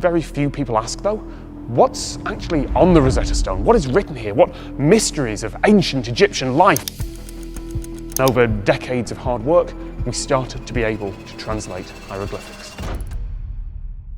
Very few people ask though, what's actually on the Rosetta Stone? What is written here? What mysteries of ancient Egyptian life? Over decades of hard work, we started to be able to translate hieroglyphics.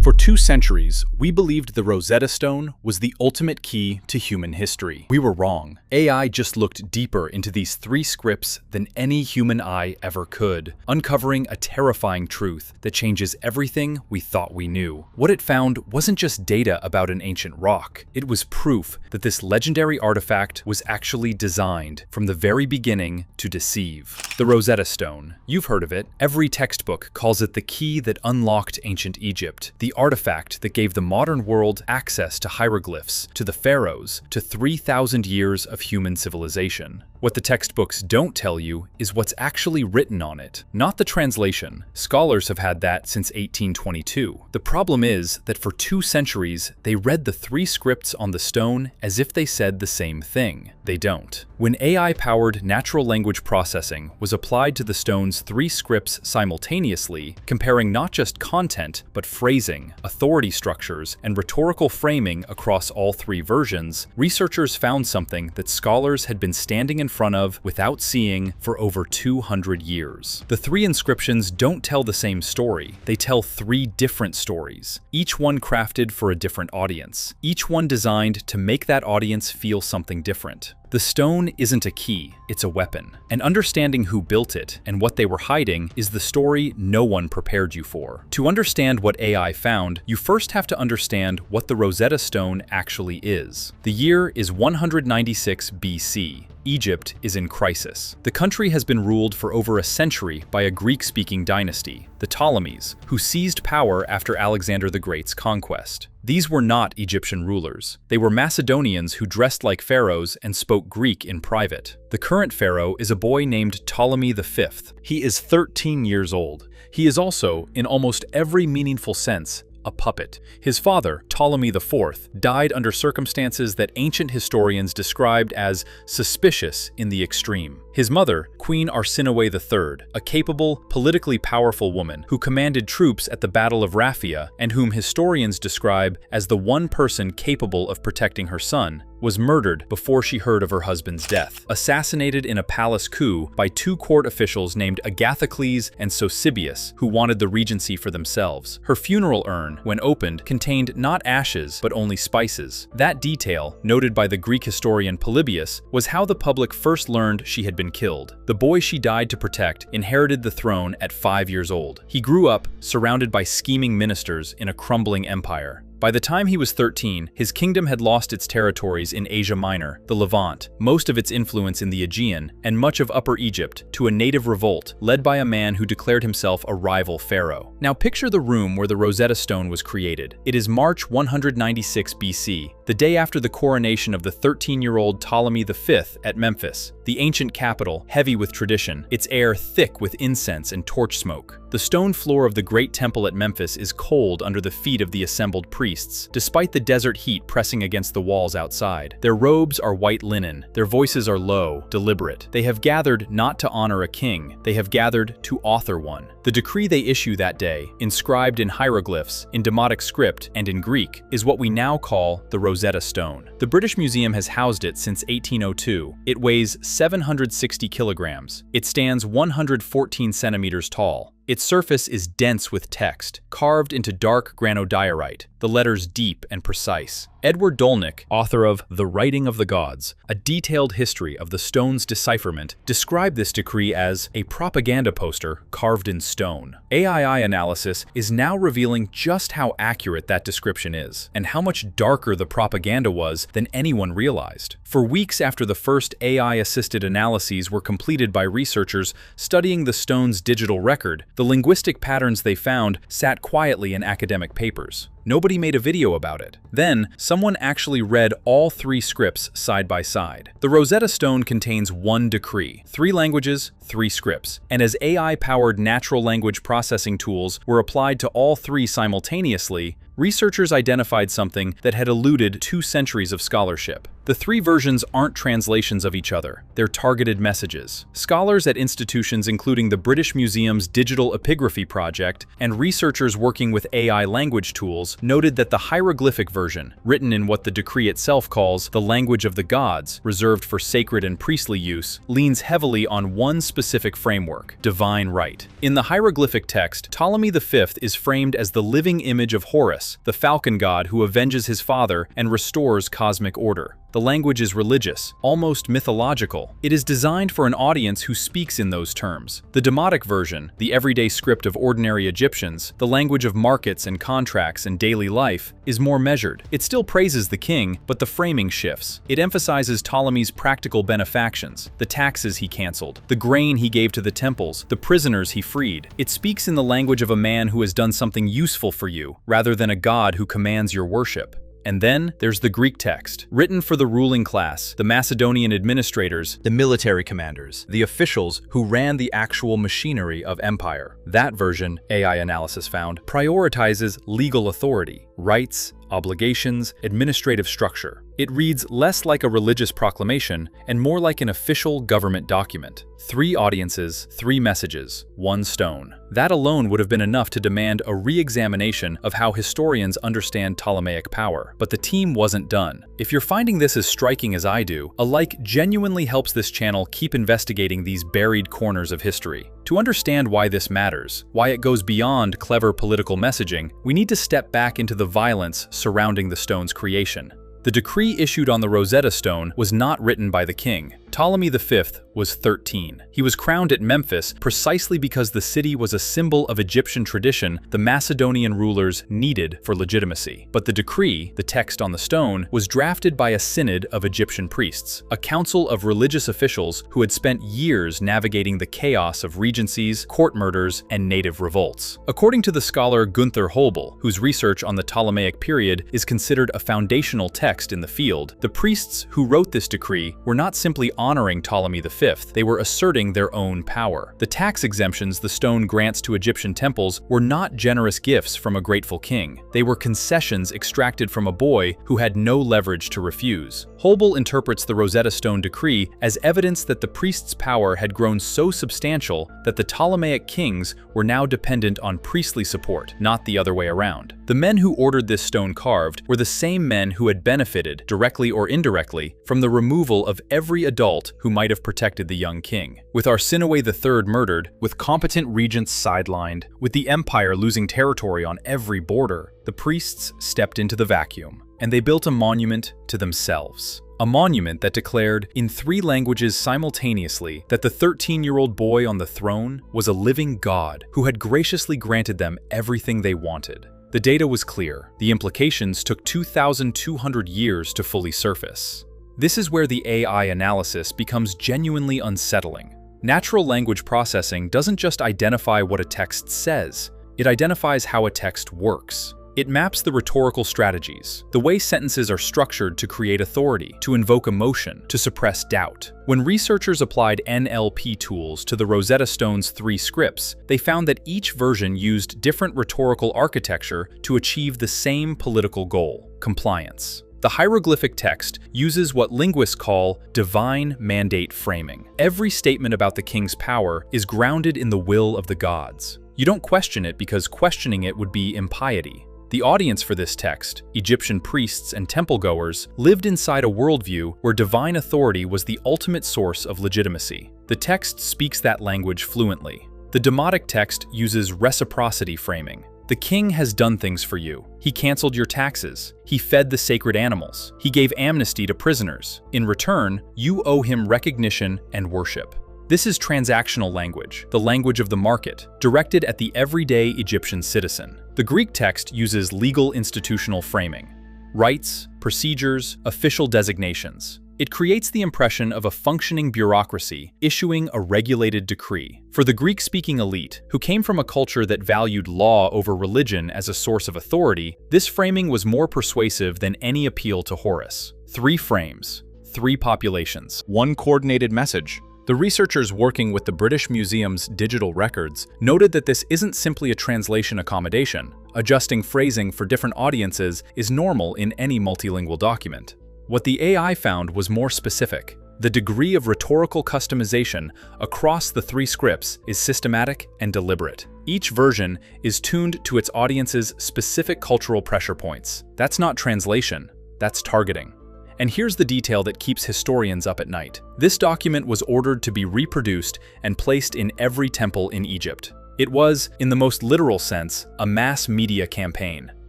For 2 centuries, we believed the Rosetta Stone was the ultimate key to human history. We were wrong. AI just looked deeper into these 3 scripts than any human eye ever could, uncovering a terrifying truth that changes everything we thought we knew. What it found wasn't just data about an ancient rock. It was proof that this legendary artifact was actually designed from the very beginning to deceive. The Rosetta Stone. You've heard of it. Every textbook calls it the key that unlocked ancient Egypt. The artifact that gave the modern world access to hieroglyphs, to the pharaohs, to 3,000 years of human civilization. What the textbooks don't tell you is what's actually written on it, not the translation. Scholars have had that since 1822. The problem is that for 2 centuries, they read the 3 scripts on the stone as if they said the same thing. They don't. When AI-powered natural language processing was applied to the stone's 3 scripts simultaneously, comparing not just content, but phrasing, authority structures, and rhetorical framing across all 3 versions, researchers found something that scholars had been standing in front of without seeing for over 200 years. The 3 inscriptions don't tell the same story. They tell 3 different stories, each one crafted for a different audience, each one designed to make that audience feel something different. The stone isn't a key, it's a weapon. And understanding who built it and what they were hiding is the story no one prepared you for. To understand what AI found, you first have to understand what the Rosetta Stone actually is. The year is 196 BC. Egypt is in crisis. The country has been ruled for over a century by a Greek-speaking dynasty, the Ptolemies, who seized power after Alexander the Great's conquest. These were not Egyptian rulers. They were Macedonians who dressed like pharaohs and spoke Greek in private. The current pharaoh is a boy named Ptolemy V. He is 13 years old. He is also, in almost every meaningful sense, a puppet. His father, Ptolemy IV, died under circumstances that ancient historians described as suspicious in the extreme. His mother, Queen Arsinoe III, a capable, politically powerful woman who commanded troops at the Battle of Raphia and whom historians describe as the one person capable of protecting her son, was murdered before she heard of her husband's death, assassinated in a palace coup by 2 court officials named Agathocles and Sosibius, who wanted the regency for themselves. Her funeral urn, when opened, contained not ashes, but only spices. That detail, noted by the Greek historian Polybius, was how the public first learned she had been killed. The boy she died to protect inherited the throne at 5 years old. He grew up surrounded by scheming ministers in a crumbling empire. By the time he was 13, his kingdom had lost its territories in Asia Minor, the Levant, most of its influence in the Aegean, and much of Upper Egypt to a native revolt led by a man who declared himself a rival pharaoh. Now picture the room where the Rosetta Stone was created. It is March 196 BC, the day after the coronation of the 13-year-old Ptolemy V at Memphis, the ancient capital, heavy with tradition, its air thick with incense and torch smoke. The stone floor of the great temple at Memphis is cold under the feet of the assembled priests, despite the desert heat pressing against the walls outside. Their robes are white linen, their voices are low, deliberate. They have gathered not to honor a king, they have gathered to author one. The decree they issue that day, inscribed in hieroglyphs, in Demotic script, and in Greek, is what we now call the Rosetta Stone. The British Museum has housed it since 1802. It weighs 760 kilograms. It stands 114 centimeters tall. Its surface is dense with text, carved into dark granodiorite, the letters deep and precise. Edward Dolnick, author of The Writing of the Gods, a detailed history of the stone's decipherment, described this decree as a propaganda poster carved in stone. AII analysis is now revealing just how accurate that description is, and how much darker the propaganda was than anyone realized. For weeks after the first AI-assisted analyses were completed by researchers studying the stone's digital record, the linguistic patterns they found sat quietly in academic papers. Nobody made a video about it. Then, someone actually read all 3 scripts side by side. The Rosetta Stone contains 1 decree, 3 languages, 3 scripts, and as AI-powered natural language processing tools were applied to all 3 simultaneously, researchers identified something that had eluded 2 centuries of scholarship. The three versions aren't translations of each other, they're targeted messages. Scholars at institutions including the British Museum's Digital Epigraphy Project and researchers working with AI language tools noted that the hieroglyphic version, written in what the decree itself calls the language of the gods, reserved for sacred and priestly use, leans heavily on one specific framework: divine right. In the hieroglyphic text, Ptolemy V is framed as the living image of Horus, the falcon god who avenges his father and restores cosmic order. The language is religious, almost mythological. It is designed for an audience who speaks in those terms. The Demotic version, the everyday script of ordinary Egyptians, the language of markets and contracts and daily life, is more measured. It still praises the king, but the framing shifts. It emphasizes Ptolemy's practical benefactions, the taxes he canceled, the grain he gave to the temples, the prisoners he freed. It speaks in the language of a man who has done something useful for you, rather than a god who commands your worship. And then there's the Greek text, written for the ruling class, the Macedonian administrators, the military commanders, the officials who ran the actual machinery of empire. That version, AI analysis found, prioritizes legal authority, rights, obligations, administrative structure. It reads less like a religious proclamation and more like an official government document. 3 audiences, 3 messages, 1 stone. That alone would have been enough to demand a re-examination of how historians understand Ptolemaic power. But the team wasn't done. If you're finding this as striking as I do, a like genuinely helps this channel keep investigating these buried corners of history. To understand why this matters, why it goes beyond clever political messaging, we need to step back into the violence surrounding the stone's creation. The decree issued on the Rosetta Stone was not written by the king. Ptolemy V was 13. He was crowned at Memphis precisely because the city was a symbol of Egyptian tradition the Macedonian rulers needed for legitimacy. But the decree, the text on the stone, was drafted by a synod of Egyptian priests, a council of religious officials who had spent years navigating the chaos of regencies, court murders, and native revolts. According to the scholar Gunther Holbel, whose research on the Ptolemaic period is considered a foundational text in the field, the priests who wrote this decree were not simply honoring Ptolemy V, they were asserting their own power. The tax exemptions the stone grants to Egyptian temples were not generous gifts from a grateful king. They were concessions extracted from a boy who had no leverage to refuse. Holbel interprets the Rosetta Stone decree as evidence that the priests' power had grown so substantial that the Ptolemaic kings were now dependent on priestly support, not the other way around. The men who ordered this stone carved were the same men who had benefited, directly or indirectly, from the removal of every adult who might have protected the young king. With Arsinoe III murdered, with competent regents sidelined, with the empire losing territory on every border, the priests stepped into the vacuum, and they built a monument to themselves. A monument that declared, in 3 languages simultaneously, that the 13-year-old boy on the throne was a living god who had graciously granted them everything they wanted. The data was clear. The implications took 2,200 years to fully surface. This is where the AI analysis becomes genuinely unsettling. Natural language processing doesn't just identify what a text says, it identifies how a text works. It maps the rhetorical strategies, the way sentences are structured to create authority, to invoke emotion, to suppress doubt. When researchers applied NLP tools to the Rosetta Stone's 3 scripts, they found that each version used different rhetorical architecture to achieve the same political goal: compliance. The hieroglyphic text uses what linguists call divine mandate framing. Every statement about the king's power is grounded in the will of the gods. You don't question it because questioning it would be impiety. The audience for this text, Egyptian priests and temple-goers, lived inside a worldview where divine authority was the ultimate source of legitimacy. The text speaks that language fluently. The Demotic text uses reciprocity framing. The king has done things for you. He canceled your taxes. He fed the sacred animals. He gave amnesty to prisoners. In return, you owe him recognition and worship. This is transactional language, the language of the market, directed at the everyday Egyptian citizen. The Greek text uses legal institutional framing, rights, procedures, official designations. It creates the impression of a functioning bureaucracy issuing a regulated decree. For the Greek-speaking elite, who came from a culture that valued law over religion as a source of authority, this framing was more persuasive than any appeal to Horus. 3 frames, 3 populations, 1 coordinated message. The researchers working with the British Museum's digital records noted that this isn't simply a translation accommodation. Adjusting phrasing for different audiences is normal in any multilingual document. What the AI found was more specific. The degree of rhetorical customization across the three scripts is systematic and deliberate. Each version is tuned to its audience's specific cultural pressure points. That's not translation, that's targeting. And here's the detail that keeps historians up at night. This document was ordered to be reproduced and placed in every temple in Egypt. It was, in the most literal sense, a mass media campaign,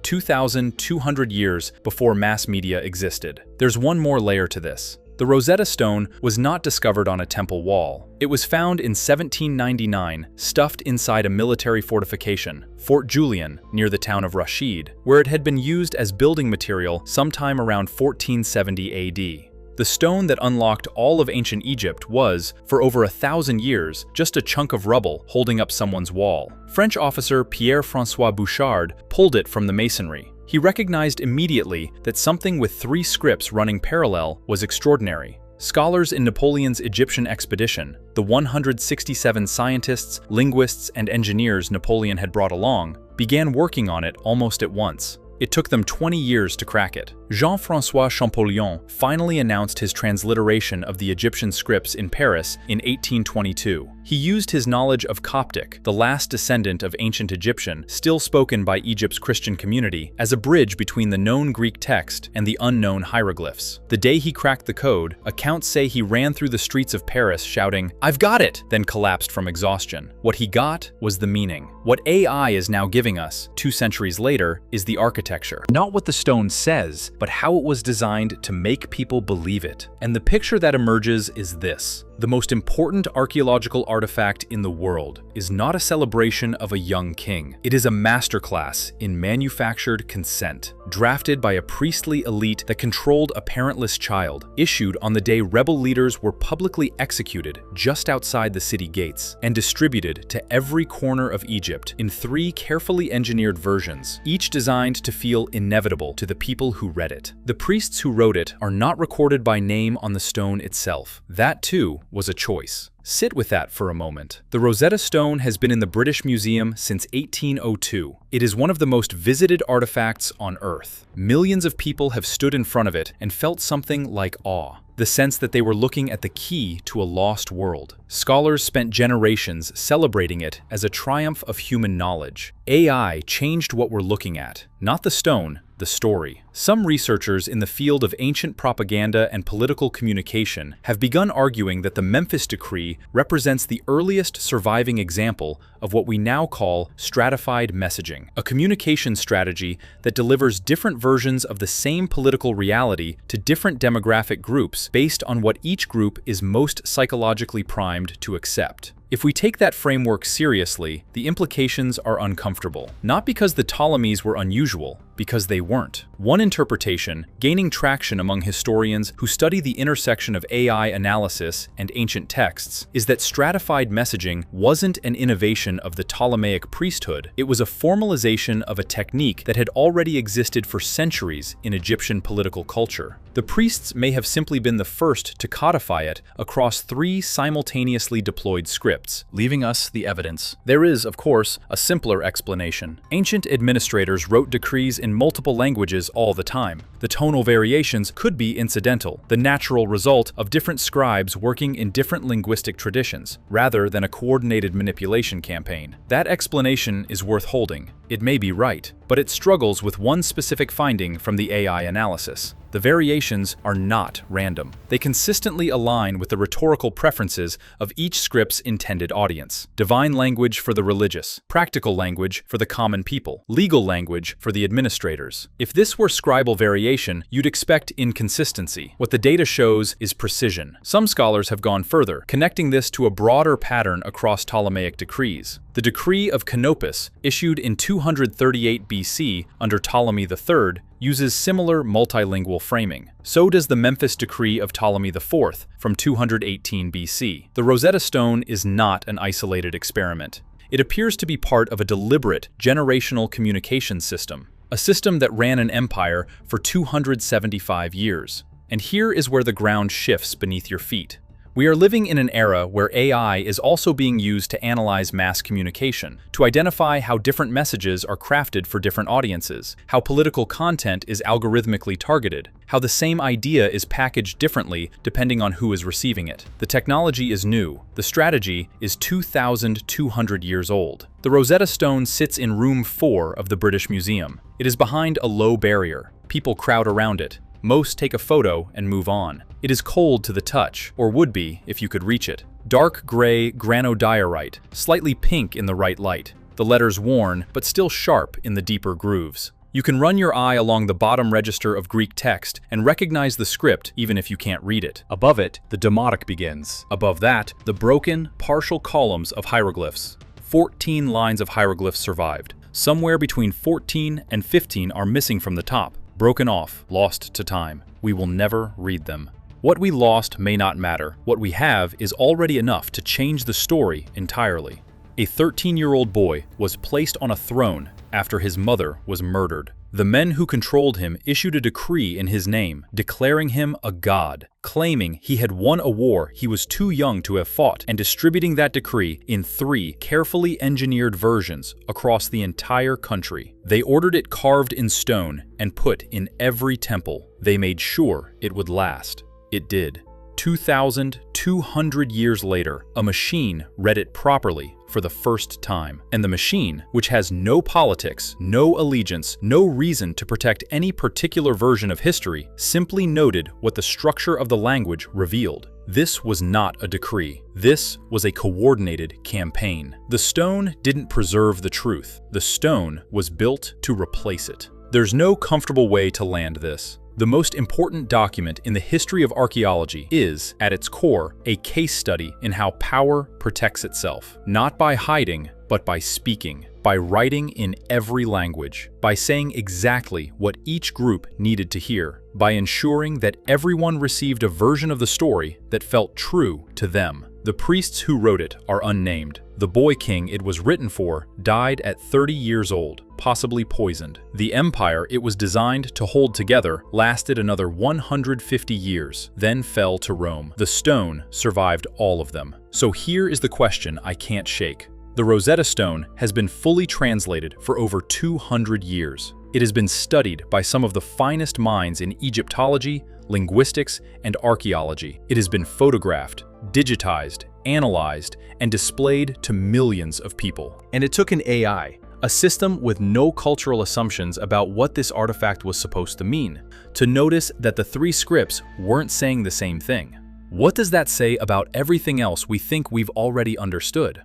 2,200 years before mass media existed. There's one more layer to this. The Rosetta Stone was not discovered on a temple wall. It was found in 1799, stuffed inside a military fortification, Fort Julian, near the town of Rashid, where it had been used as building material sometime around 1470 AD. The stone that unlocked all of ancient Egypt was, for over 1,000 years, just a chunk of rubble holding up someone's wall. French officer Pierre-François Bouchard pulled it from the masonry. He recognized immediately that something with three scripts running parallel was extraordinary. Scholars in Napoleon's Egyptian expedition, the 167 scientists, linguists, and engineers Napoleon had brought along, began working on it almost at once. It took them 20 years to crack it. Jean-François Champollion finally announced his transliteration of the Egyptian scripts in Paris in 1822. He used his knowledge of Coptic, the last descendant of ancient Egyptian, still spoken by Egypt's Christian community, as a bridge between the known Greek text and the unknown hieroglyphs. The day he cracked the code, accounts say he ran through the streets of Paris shouting, "I've got it!" then collapsed from exhaustion. What he got was the meaning. What AI is now giving us, 2 centuries later, is the architecture. Not what the stone says, but how it was designed to make people believe it. And the picture that emerges is this. The most important archaeological artifact in the world is not a celebration of a young king. It is a masterclass in manufactured consent, drafted by a priestly elite that controlled a parentless child, issued on the day rebel leaders were publicly executed just outside the city gates, and distributed to every corner of Egypt in 3 carefully engineered versions, each designed to feel inevitable to the people who read it. The priests who wrote it are not recorded by name on the stone itself. That too was a choice. Sit with that for a moment. The Rosetta Stone has been in the British Museum since 1802. It is one of the most visited artifacts on Earth. Millions of people have stood in front of it and felt something like awe, the sense that they were looking at the key to a lost world. Scholars spent generations celebrating it as a triumph of human knowledge. AI changed what we're looking at, not the stone, the story. Some researchers in the field of ancient propaganda and political communication have begun arguing that the Memphis Decree represents the earliest surviving example of what we now call stratified messaging, a communication strategy that delivers different versions of the same political reality to different demographic groups based on what each group is most psychologically primed to accept. If we take that framework seriously, the implications are uncomfortable. Not because the Ptolemies were unusual, because they weren't. One interpretation, gaining traction among historians who study the intersection of AI analysis and ancient texts, is that stratified messaging wasn't an innovation of the Ptolemaic priesthood. It was a formalization of a technique that had already existed for centuries in Egyptian political culture. The priests may have simply been the first to codify it across 3 simultaneously deployed scripts, leaving us the evidence. There is, of course, a simpler explanation. Ancient administrators wrote decrees in multiple languages all the time. The tonal variations could be incidental, the natural result of different scribes working in different linguistic traditions, rather than a coordinated manipulation campaign. That explanation is worth holding. It may be right, but it struggles with one specific finding from the AI analysis. The variations are not random. They consistently align with the rhetorical preferences of each script's intended audience. Divine language for the religious, practical language for the common people, legal language for the administrators. If this were scribal variation, you'd expect inconsistency. What the data shows is precision. Some scholars have gone further, connecting this to a broader pattern across Ptolemaic decrees. The Decree of Canopus, issued in 238 BC under Ptolemy III, uses similar multilingual framing. So does the Memphis Decree of Ptolemy IV from 218 BC. The Rosetta Stone is not an isolated experiment. It appears to be part of a deliberate, generational communication system, a system that ran an empire for 275 years. And here is where the ground shifts beneath your feet. We are living in an era where AI is also being used to analyze mass communication, to identify how different messages are crafted for different audiences, how political content is algorithmically targeted, how the same idea is packaged differently depending on who is receiving it. The technology is new. The strategy is 2,200 years old. The Rosetta Stone sits in room 4 of the British Museum. It is behind a low barrier. People crowd around it. Most take a photo and move on. It is cold to the touch, or would be if you could reach it. Dark gray granodiorite, slightly pink in the right light. The letters worn, but still sharp in the deeper grooves. You can run your eye along the bottom register of Greek text and recognize the script even if you can't read it. Above it, the Demotic begins. Above that, the broken, partial columns of hieroglyphs. 14 lines of hieroglyphs survived. Somewhere between 14 and 15 are missing from the top. Broken off, lost to time. We will never read them. What we lost may not matter. What we have is already enough to change the story entirely. A 13-year-old boy was placed on a throne after his mother was murdered. The men who controlled him issued a decree in his name, declaring him a god, claiming he had won a war he was too young to have fought, and distributing that decree in 3 carefully engineered versions across the entire country. They ordered it carved in stone and put in every temple. They made sure it would last. It did. 2,200 years later, a machine read it properly for the first time. And the machine, which has no politics, no allegiance, no reason to protect any particular version of history, simply noted what the structure of the language revealed. This was not a decree. This was a coordinated campaign. The stone didn't preserve the truth. The stone was built to replace it. There's no comfortable way to land this. The most important document in the history of archaeology is, at its core, a case study in how power protects itself, not by hiding, but by speaking, by writing in every language, by saying exactly what each group needed to hear, by ensuring that everyone received a version of the story that felt true to them. The priests who wrote it are unnamed. The boy king it was written for died at 30 years old, possibly poisoned. The empire it was designed to hold together lasted another 150 years, then fell to Rome. The stone survived all of them. So here is the question I can't shake. The Rosetta Stone has been fully translated for over 200 years. It has been studied by some of the finest minds in Egyptology, linguistics, and archaeology. It has been photographed, digitized, analyzed, and displayed to millions of people. And it took an AI, a system with no cultural assumptions about what this artifact was supposed to mean, to notice that the 3 scripts weren't saying the same thing. What does that say about everything else we think we've already understood?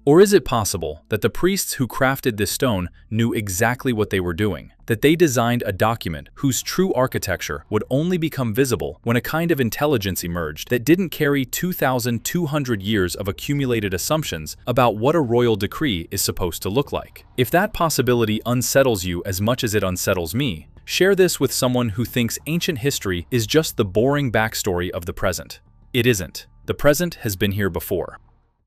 Or is it possible that the priests who crafted this stone knew exactly what they were doing? That they designed a document whose true architecture would only become visible when a kind of intelligence emerged that didn't carry 2,200 years of accumulated assumptions about what a royal decree is supposed to look like? If that possibility unsettles you as much as it unsettles me, share this with someone who thinks ancient history is just the boring backstory of the present. It isn't. The present has been here before.